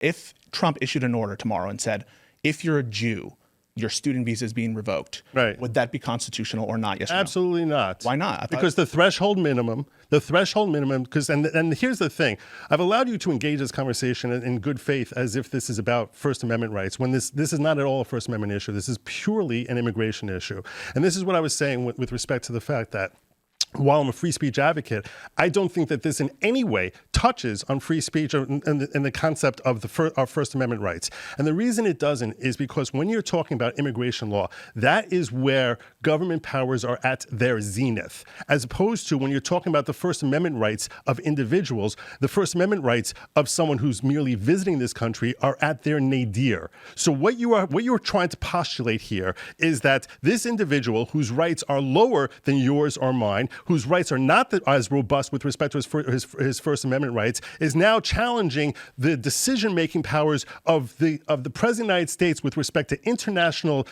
if Trump issued an order tomorrow and said, if you're a Jew, your student visa is being revoked. Right. Would that be constitutional or not? Yes or no? Absolutely not. Why not? Because the threshold minimum, because, and here's the thing, I've allowed you to engage this conversation in good faith as if this is about First Amendment rights, when this is not at all a First Amendment issue. This is purely an immigration issue. And this is what I was saying with respect to the fact that while I'm a free speech advocate, I don't think that this in any way touches on free speech and the concept of our First Amendment rights. And the reason it doesn't is because when you're talking about immigration law, that is where government powers are at their zenith, as opposed to when you're talking about the First Amendment rights of individuals, the First Amendment rights of someone who's merely visiting this country are at their nadir. So what you're trying to postulate here is that this individual whose rights are lower than yours or mine, whose rights are not as robust with respect to his First Amendment rights, is now challenging the decision-making powers of the President of the United States with respect to international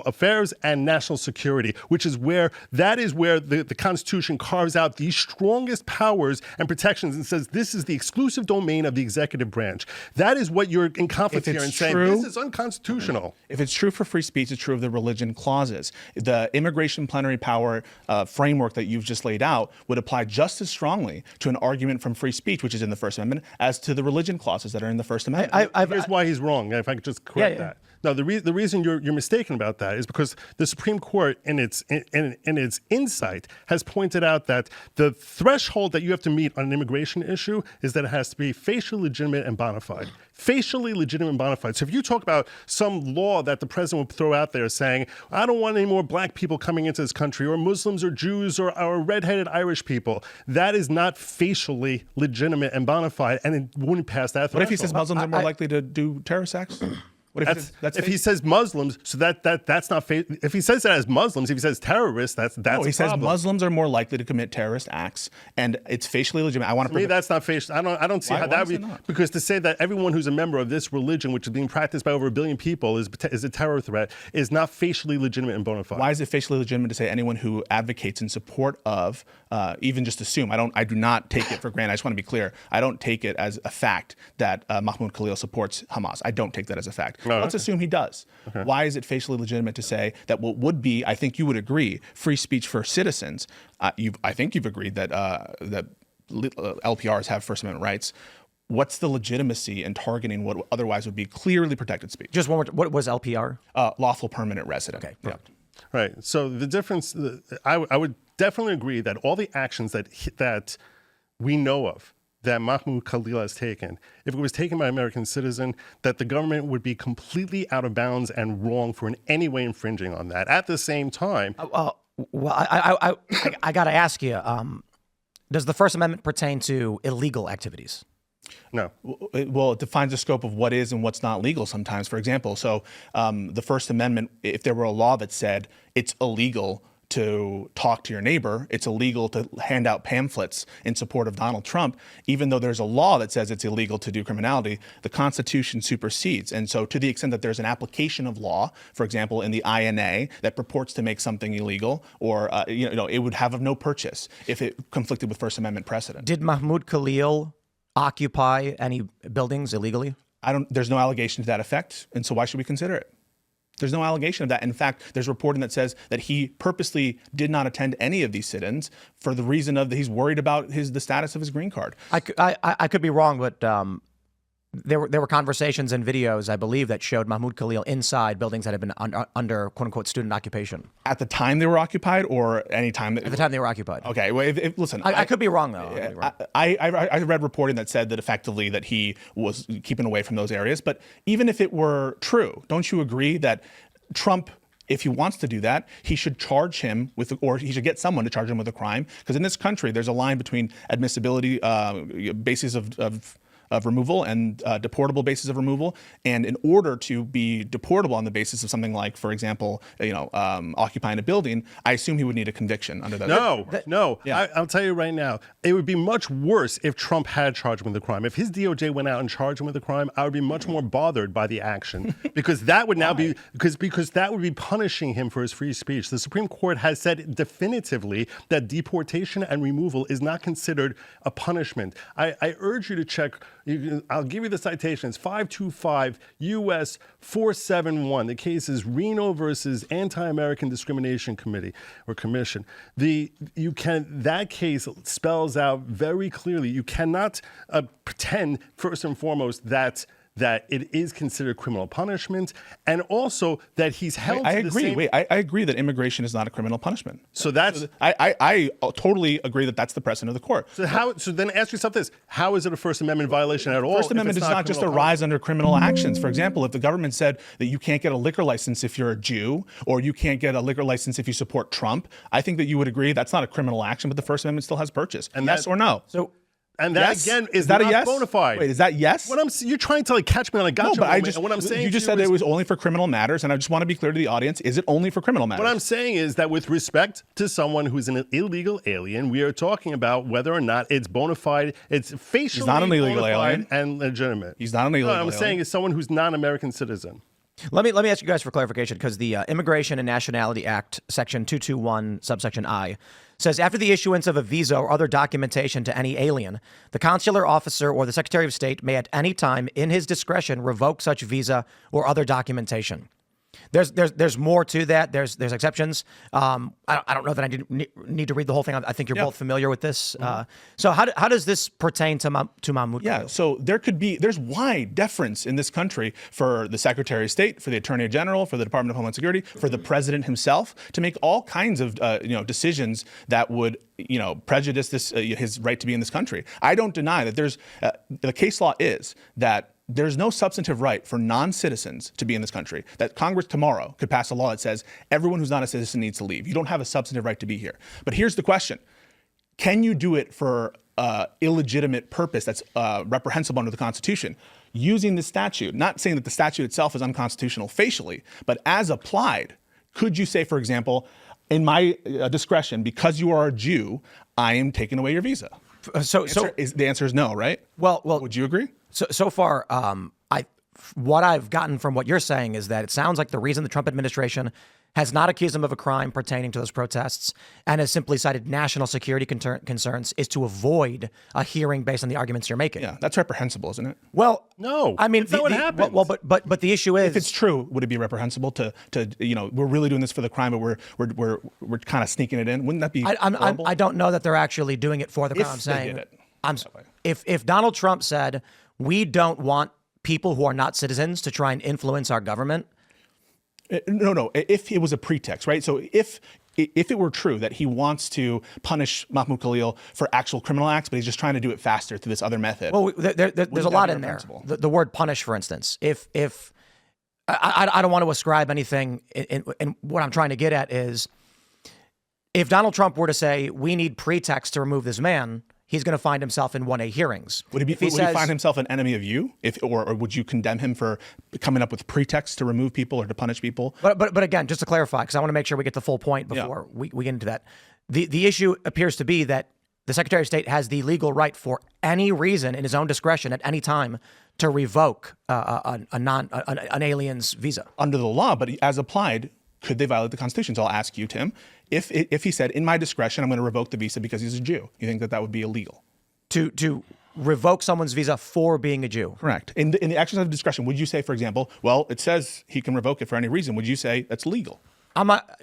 affairs and national security, which is where the Constitution carves out the strongest powers and protections and says this is the exclusive domain of the executive branch. That is what you're in conflict here and saying this is unconstitutional. If it's true for free speech, it's true of the religion clauses. The immigration plenary power framework that you've just laid out would apply just as strongly to an argument from free speech, which is in the First Amendment, as to the religion clauses that are in the First Amendment. Here's why he's wrong, if I could just correct that. No, the reason you're mistaken about that is because the Supreme Court, in its insight, has pointed out that the threshold that you have to meet on an immigration issue is that it has to be facially legitimate and bona fide. Facially legitimate and bona fide. So if you talk about some law that the president would throw out there saying, I don't want any more black people coming into this country, or Muslims or Jews or redheaded Irish people, that is not facially legitimate and bona fide, and it wouldn't pass that threshold. What if he says Muslims are more likely to do terrorist acts? What if he says Muslims, so that's not if he says that as Muslims, if he says terrorists, that's no, he a says problem. Muslims are more likely to commit terrorist acts, and it's facially legitimate. I want to me that's not facial. I don't see how that would be, because to say that everyone who's a member of this religion, which is being practiced by over 1 billion people, is a terror threat, is not facially legitimate and bona fide. Why is it facially legitimate to say anyone who advocates in support of, even just assume? I do not take it for granted. I just want to be clear. I don't take it as a fact that Mahmoud Khalil supports Hamas. I don't take that as a fact. Let's assume he does. Okay. Why is it facially legitimate to say that what would be, I think you would agree, free speech for citizens? I think you've agreed that LPRs have First Amendment rights. What's the legitimacy in targeting what otherwise would be clearly protected speech? Just one more. What was LPR? Lawful permanent resident. Okay. Yeah. Right. So the difference, I would definitely agree that all the actions that we know of that Mahmoud Khalil has taken, if it was taken by an American citizen, that the government would be completely out of bounds and wrong for in any way infringing on that. At the same time, I got to ask you: does the First Amendment pertain to illegal activities? No. Well, it defines the scope of what is and what's not legal sometimes. For example, so the First Amendment, if there were a law that said it's illegal to talk to your neighbor, it's illegal to hand out pamphlets in support of Donald Trump, even though there's a law that says it's illegal to do criminality, the Constitution supersedes. And so to the extent that there's an application of law, for example, in the INA that purports to make something illegal, or it would have no purchase if it conflicted with First Amendment precedent. Did Mahmoud Khalil occupy any buildings illegally? There's no allegation to that effect, and so why should we consider it? There's no allegation of that. In fact, there's reporting that says that he purposely did not attend any of these sit-ins for the reason of he's worried about the status of his green card. I could be wrong, but there were conversations and videos, I believe, that showed Mahmoud Khalil inside buildings that had been under "quote-unquote" student occupation. At the time they were occupied, or any time? At the time they were occupied. Okay, well, listen. I could be wrong, though. I read reporting that said that effectively that he was keeping away from those areas. But even if it were true, don't you agree that Trump, if he wants to do that, he should charge him with, or he should get someone to charge him with a crime? Because in this country, there's a line between admissibility basis of removal and deportable basis of removal. And in order to be deportable on the basis of something like, for example, occupying a building, I assume he would need a conviction under that. No. Yeah. I'll tell you right now, it would be much worse if Trump had charged him with the crime. If his DOJ went out and charged him with the crime, I would be much more bothered by the action because that would now be because that would be punishing him for his free speech. The Supreme Court has said definitively that deportation and removal is not considered a punishment. I urge you to check I'll give you the citation. It's 525 U.S. 471. The case is Reno versus Anti-American Discrimination Committee or Commission. That case spells out very clearly. You cannot pretend, first and foremost, that it is considered criminal punishment, and also that he's held to the same... I agree that immigration is not a criminal punishment. So that's... I totally agree that that's the precedent of the court. So then ask yourself this: how is it a First Amendment violation at all? First Amendment does not just arise under criminal actions. For example, if the government said that you can't get a liquor license if you're a Jew, or you can't get a liquor license if you support Trump, I think that you would agree that's not a criminal action, but the First Amendment still has purchase. And yes or no? And that yes? again is that not a yes? bona fide. Wait, is that yes? You're trying to catch me on a gotcha moment. And what I'm saying you just said that it was only for criminal matters, and I just want to be clear to the audience: is it only for criminal matters? What I'm saying is that with respect to someone who's an illegal alien, we are talking about whether or not it's bona fide. It's facially He's not an illegal bona fide alien and legitimate. He's not an illegal alien. I'm saying is someone who's not an American citizen. Let me ask you guys for clarification, because the Immigration and Nationality Act, Section 221, subsection I, says after the issuance of a visa or other documentation to any alien, the consular officer or the Secretary of State may at any time, in his discretion, revoke such visa or other documentation. There's more to that. There's exceptions. I don't know that I need to read the whole thing. I think you're both familiar with this. So how does this pertain to Mahmoud? Yeah. So there's wide deference in this country for the Secretary of State, for the Attorney General, for the Department of Homeland Security, for the President himself to make all kinds of decisions that would prejudice his right to be in this country. I don't deny that there's the case law is that there's no substantive right for non-citizens to be in this country, that Congress tomorrow could pass a law that says everyone who's not a citizen needs to leave. You don't have a substantive right to be here. But here's the question. Can you do it for illegitimate purpose that's reprehensible under the Constitution? Using the statute, not saying that the statute itself is unconstitutional facially, but as applied, could you say, for example, in my discretion, because you are a Jew, I am taking away your visa? The answer is no, right? Well, would you agree? So far, what I've gotten from what you're saying is that it sounds like the reason the Trump administration has not accused him of a crime pertaining to those protests and has simply cited national security concerns is to avoid a hearing based on the arguments you're making. Yeah, that's reprehensible, isn't it? Well, no. I mean, that's not what happens. Well, but the issue is, if it's true, would it be reprehensible to we're really doing this for the crime, but we're kind of sneaking it in? Wouldn't that be horrible? I don't know that they're actually doing it for the crime. I'm saying, if Donald Trump said we don't want people who are not citizens to try and influence our government. No. If it was a pretext, right? So if it were true that he wants to punish Mahmoud Khalil for actual criminal acts, but he's just trying to do it faster through this other method. Well, there's a lot in there. The word punish, for instance. If I don't want to ascribe anything, and what I'm trying to get at is, if Donald Trump were to say we need pretext to remove this man, he's going to find himself in 1A hearings. Would he find himself an enemy of you, or would you condemn him for coming up with pretexts to remove people or to punish people? But again, just to clarify, because I want to make sure we get the full point before we get into that. The issue appears to be that the Secretary of State has the legal right for any reason in his own discretion at any time to revoke an alien's visa. Under the law, but as applied, could they violate the Constitution? So I'll ask you, Tim, if he said, in my discretion, I'm going to revoke the visa because he's a Jew, you think that would be illegal? To revoke someone's visa for being a Jew? Correct. In the exercise of discretion, would you say, for example, well, it says he can revoke it for any reason. Would you say that's legal?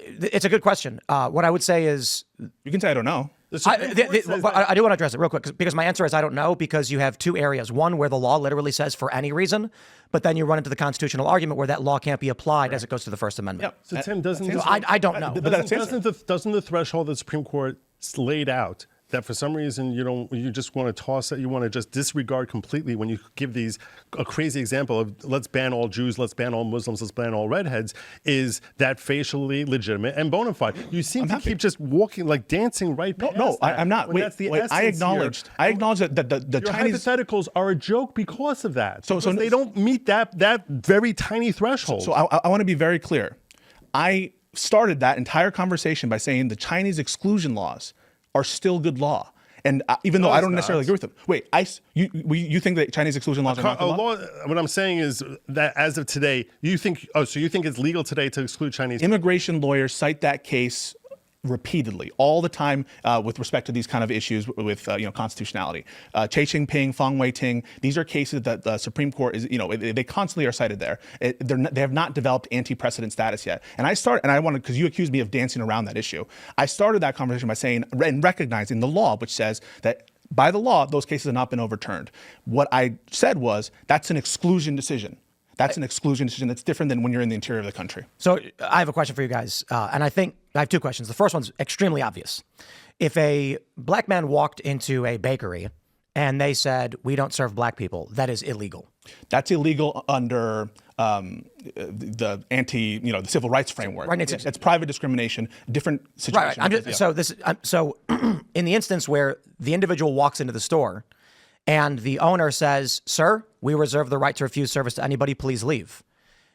It's a good question. What I would say is... You can say I don't know. I do want to address it real quick, because my answer is I don't know, because you have two areas. One where the law literally says for any reason, but then you run into the constitutional argument where that law can't be applied as it goes to the First Amendment. Yeah. So Tim, I don't know. Doesn't the threshold that the Supreme Court laid out, that for some reason you just want to toss it, you want to just disregard completely when you give a crazy example of let's ban all Jews, let's ban all Muslims, let's ban all redheads, is that facially legitimate and bona fide? You seem to keep just walking, like dancing right past No, that. I'm not. Wait, I acknowledge that the your Chinese hypotheticals are a joke because of that. So they don't meet that very tiny threshold. So I want to be very clear. I started that entire conversation by saying the Chinese exclusion laws are still good law. And even though I don't necessarily agree with them. Wait, you think that Chinese exclusion laws are not good law? What I'm saying is that as of today, you think it's legal today to exclude Chinese people? Immigration lawyers cite that case repeatedly, all the time, with respect to these kind of issues with constitutionality. Che Ching-ping, Fang Wei-ting, these are cases that the Supreme Court is, they constantly are cited there. They have not developed anti-precedent status yet. And I wanted, because you accused me of dancing around that issue, I started that conversation by saying and recognizing the law, which says that by the law, those cases have not been overturned. What I said was that's an exclusion decision. That's an exclusion decision that's different than when you're in the interior of the country. So I have a question for you guys. And I think I have two questions. The first one's extremely obvious. If a black man walked into a bakery and they said, we don't serve black people, that is illegal. That's illegal under the the civil rights framework. Right, it's private discrimination, different situation. Right. So in the instance where the individual walks into the store and the owner says, sir, we reserve the right to refuse service to anybody, please leave.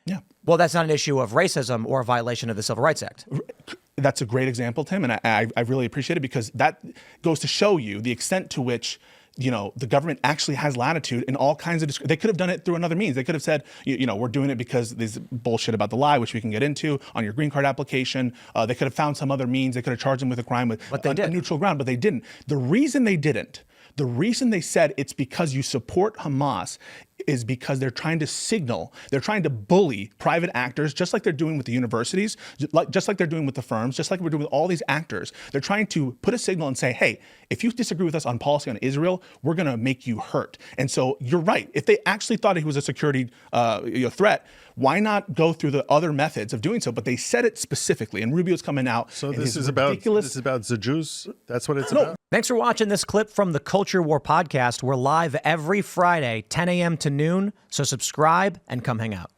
Yeah. Well, that's not an issue of racism or a violation of the Civil Rights Act. That's a great example, Tim, and I really appreciate it, because that goes to show you the extent to which the government actually has latitude in all kinds of. They could have done it through another means. They could have said, we're doing it because there's bullshit about the lie, which we can get into on your green card application. They could have found some other means. They could have charged them with a crime with a neutral ground, but they didn't. The reason they said it's because you support Hamas is because they're trying to signal, they're trying to bully private actors, just like they're doing with the universities, just like they're doing with the firms, just like we're doing with all these actors. They're trying to put a signal and say, hey, if you disagree with us on policy on Israel, we're going to make you hurt. And so you're right. If they actually thought he was a security threat, why not go through the other methods of doing so? But they said it specifically, and Rubio's coming out. So this is about the Jews? That's what it's about? Thanks for watching this clip from the Culture War podcast. We're live every Friday, 10 a.m. to noon, so subscribe and come hang out.